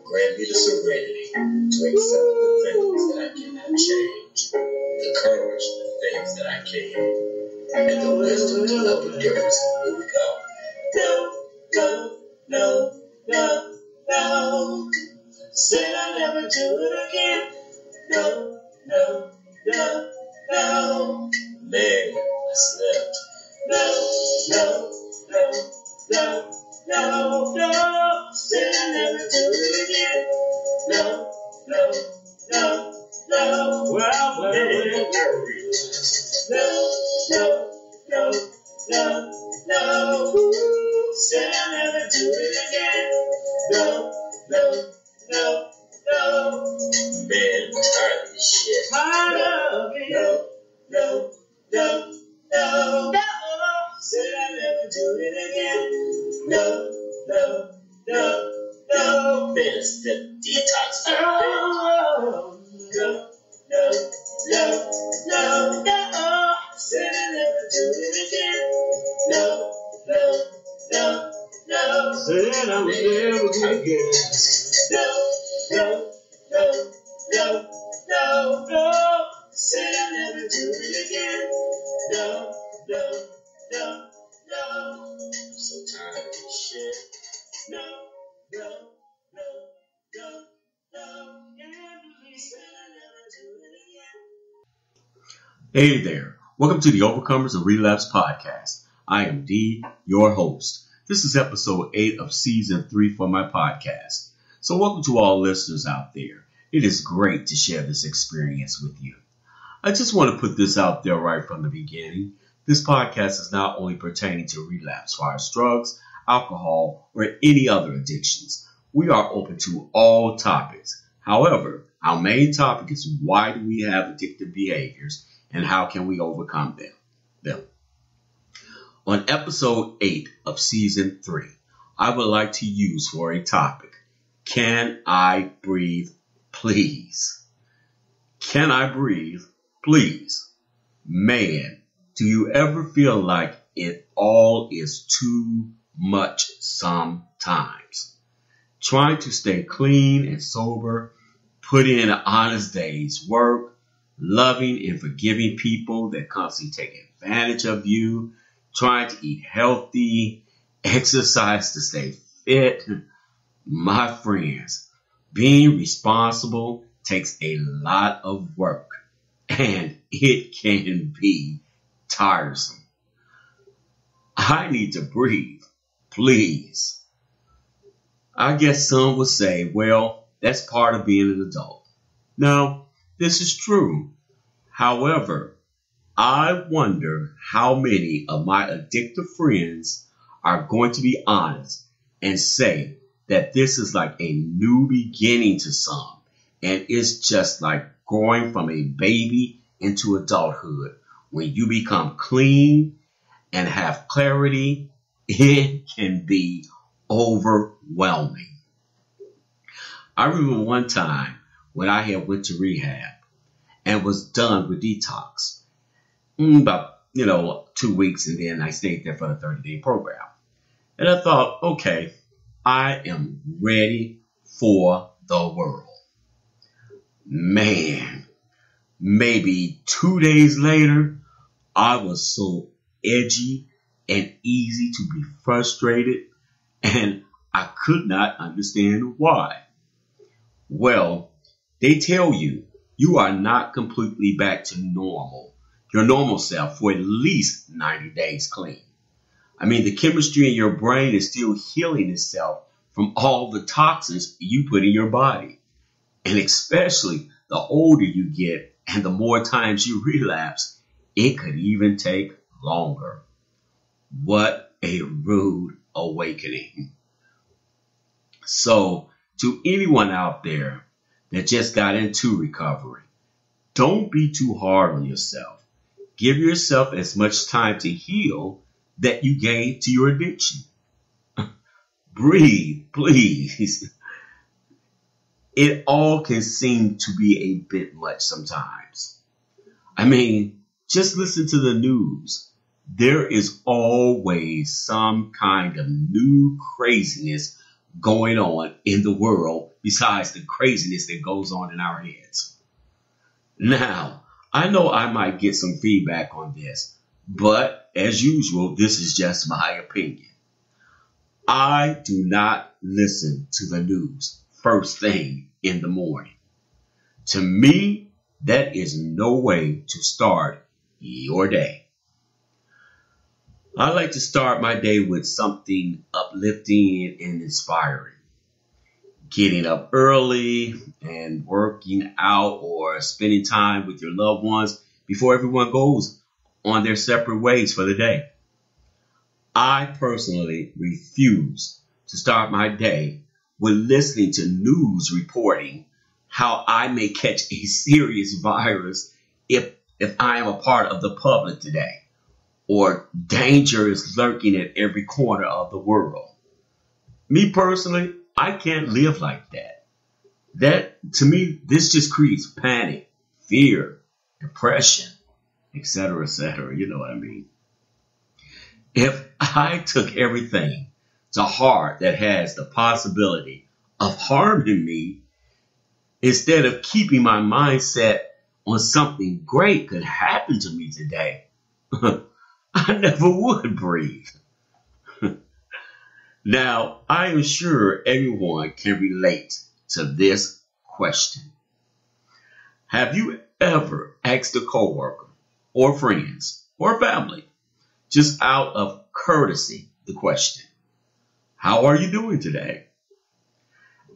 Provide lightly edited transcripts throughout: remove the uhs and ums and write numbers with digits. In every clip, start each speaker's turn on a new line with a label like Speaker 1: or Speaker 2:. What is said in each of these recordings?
Speaker 1: Grant me the serenity to accept the things that I cannot change, the courage for the things that I can, and the wisdom to know the difference and move on. No. Said I'll never do it again. No. Man, I slept. No. Said I'll never do it again. No. Well. No. Said I'll never do it again. No. Man, I'm tired of this shit.
Speaker 2: Tired of it.
Speaker 1: No. Said I'll never do it again. No. Man, it's the detox.
Speaker 2: No.
Speaker 1: Said I'll never do it again. No.
Speaker 2: Said I would never do it again.
Speaker 1: No. Said I'll never do it again. No. I'm so tired of this shit. No. Said I'll never do it again.
Speaker 3: Hey there. Welcome to the Overcomers of Relapse podcast. I am D, your host. This is episode 8 of season 3 for my podcast. So welcome to all listeners out there. It is great to share this experience with you. I just want to put this out there right from the beginning. This podcast is not only pertaining to relapse, as far as drugs, alcohol, or any other addictions. We are open to all topics. However, our main topic is why do we have addictive behaviors and how can we overcome them. On episode 8 of season 3, I would like to use for a topic, can I breathe, please? Can I breathe, please? Man, do you ever feel like it all is too much sometimes? Trying to stay clean and sober, put in an honest day's work, loving and forgiving people that constantly take advantage of you, trying to eat healthy, exercise to stay fit. My friends, being responsible takes a lot of work and it can be tiresome. I need to breathe, please. I guess some would say, well, that's part of being an adult. No, this is true. However, I wonder how many of my addictive friends are going to be honest and say that this is like a new beginning to some. And it's just like going from a baby into adulthood. When you become clean and have clarity, it can be overwhelming. I remember one time when I had went to rehab and was done with detox. About, 2 weeks, and then I stayed there for the 30-day program. And I thought, okay, I am ready for the world. Man, maybe 2 days later, I was so edgy and easy to be frustrated, and I could not understand why. Well, they tell you are not completely back to normal, your normal self, for at least 90 days clean. I mean, the chemistry in your brain is still healing itself from all the toxins you put in your body. And especially the older you get and the more times you relapse, it could even take longer. What a rude awakening. So, to anyone out there that just got into recovery, don't be too hard on yourself. Give yourself as much time to heal that you gave to your addiction. Breathe, please. It all can seem to be a bit much sometimes. I mean, just listen to the news. There is always some kind of new craziness going on in the world besides the craziness that goes on in our heads. Now, I know I might get some feedback on this, but as usual, this is just my opinion. I do not listen to the news first thing in the morning. To me, that is no way to start your day. I like to start my day with something uplifting and inspiring. Getting up early and working out or spending time with your loved ones before everyone goes on their separate ways for the day. I personally refuse to start my day with listening to news reporting how I may catch a serious virus if I am a part of the public today, or danger is lurking at every corner of the world. Me personally, I can't live like that. To me, this just creates panic, fear, depression, etc., etc. You know what I mean? If I took everything to heart that has the possibility of harming me, instead of keeping my mindset on something great could happen to me today, I never would breathe. Now, I am sure everyone can relate to this question. Have you ever asked a coworker or friends or family, just out of courtesy, the question, how are you doing today?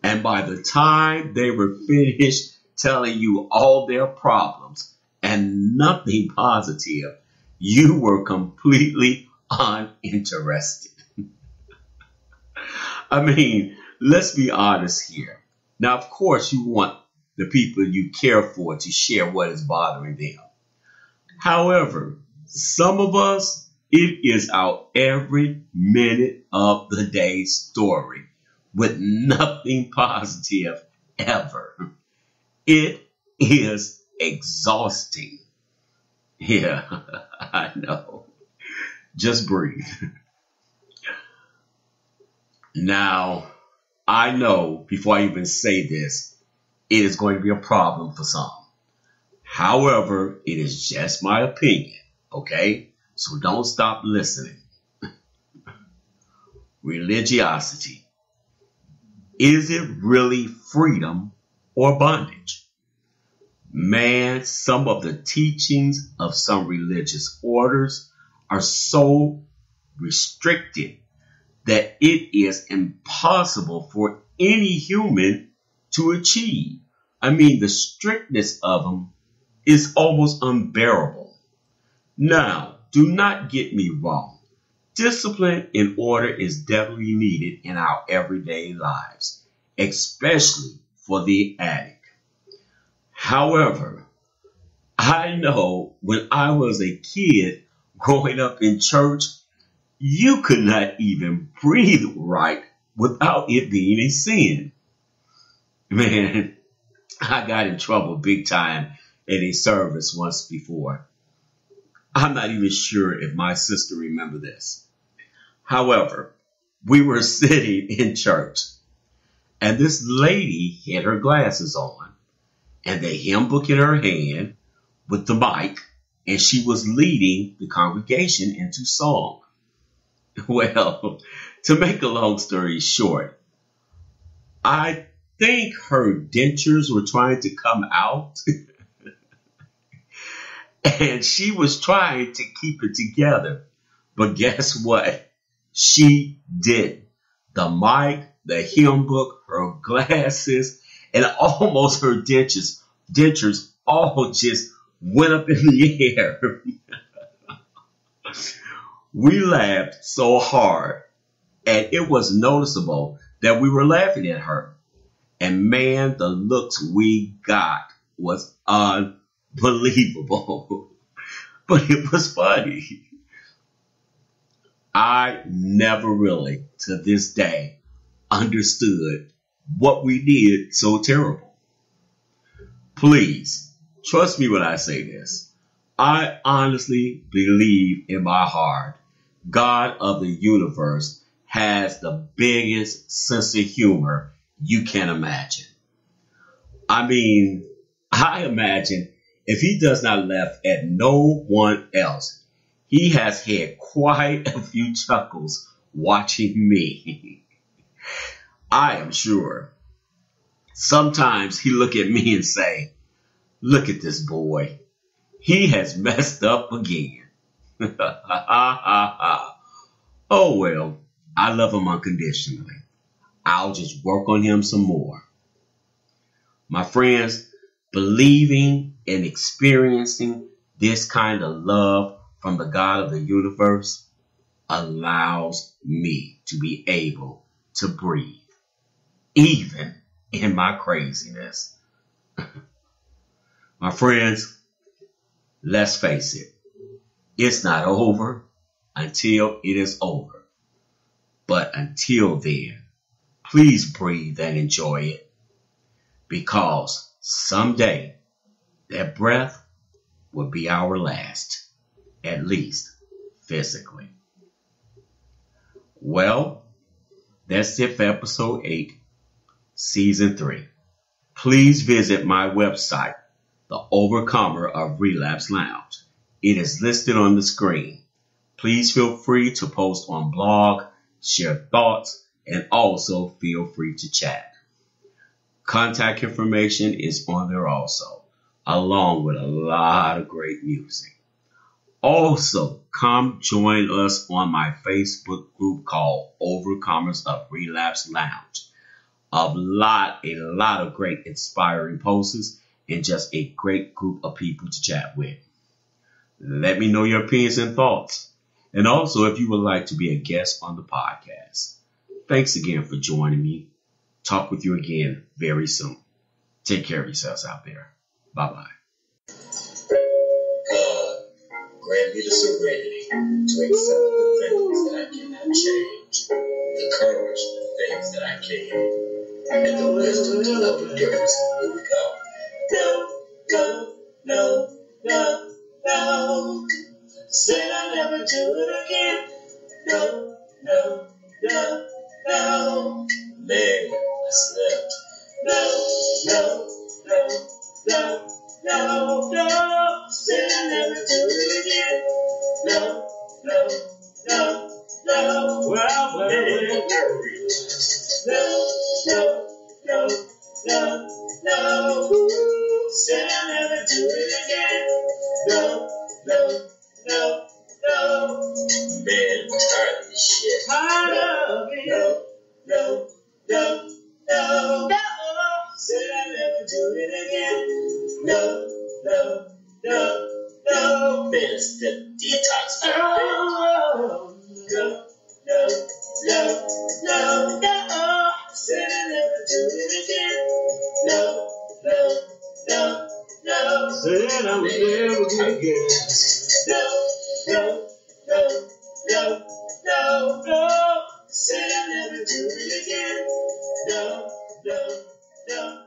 Speaker 3: And by the time they were finished telling you all their problems and nothing positive, you were completely uninterested. I mean, let's be honest here. Now, of course, you want the people you care for to share what is bothering them. However, some of us, it is our every minute of the day story with nothing positive ever. It is exhausting. Yeah, I know. Just breathe. Now, I know before I even say this, it is going to be a problem for some. However, it is just my opinion, okay? So don't stop listening. Religiosity. Is it really freedom or bondage? Man, some of the teachings of some religious orders are so restricted that it is impossible for any human to achieve. I mean, the strictness of them is almost unbearable. Now, do not get me wrong. Discipline and order is definitely needed in our everyday lives, especially for the addict. However, I know when I was a kid growing up in church, you could not even breathe right without it being a sin. Man, I got in trouble big time at a service once before. I'm not even sure if my sister remembered this. However, we were sitting in church, and this lady had her glasses on and the hymn book in her hand with the mic, and she was leading the congregation into song. Well, to make a long story short, I think her dentures were trying to come out, and she was trying to keep it together. But guess what? She did. The mic, the hymn book, her glasses, and almost her dentures all just went up in the air. We laughed so hard, and it was noticeable that we were laughing at her. And man, the looks we got was unbelievable. But it was funny. I never really, to this day, understood what we did so terrible. Please, trust me when I say this. I honestly believe in my heart God of the universe has the biggest sense of humor you can imagine. I mean, I imagine if he does not laugh at no one else, he has had quite a few chuckles watching me. I am sure. Sometimes he look at me and say, look at this boy. He has messed up again. Oh well, I love him unconditionally. I'll just work on him some more. My friends, believing and experiencing this kind of love from the God of the universe allows me to be able to breathe, even in my craziness. My friends, let's face it, it's not over until it is over. But until then, please breathe and enjoy it, because someday that breath will be our last, at least physically. Well, that's it for episode 8, season 3. Please visit my website, The Overcomer of Relapse Lounge. It is listed on the screen. Please feel free to post on blog, share thoughts, and also feel free to chat. Contact information is on there also, along with a lot of great music. Also, come join us on my Facebook group called Overcomers of Relapse Lounge. A lot of great inspiring posts and just a great group of people to chat with. Let me know your opinions and thoughts. And also, if you would like to be a guest on the podcast. Thanks again for joining me. Talk with you again very soon. Take care of yourselves out there. Bye-bye.
Speaker 1: God, grant me the serenity to accept the things that I cannot change, the courage for the things that I can, and the wisdom to love endurance and move on. No. Said I'll never do it again. No. Man, I slept. No. Said I'll never do it again. No. Well. No. Said I'll never do it again. No. Man, I'm tired of this shit. No. Said I'll never do it again. No. Man, it's the detox. No. Said I'll never do it again. No.
Speaker 2: Said I would never do it again.
Speaker 1: No. Said I'll never do it again. No.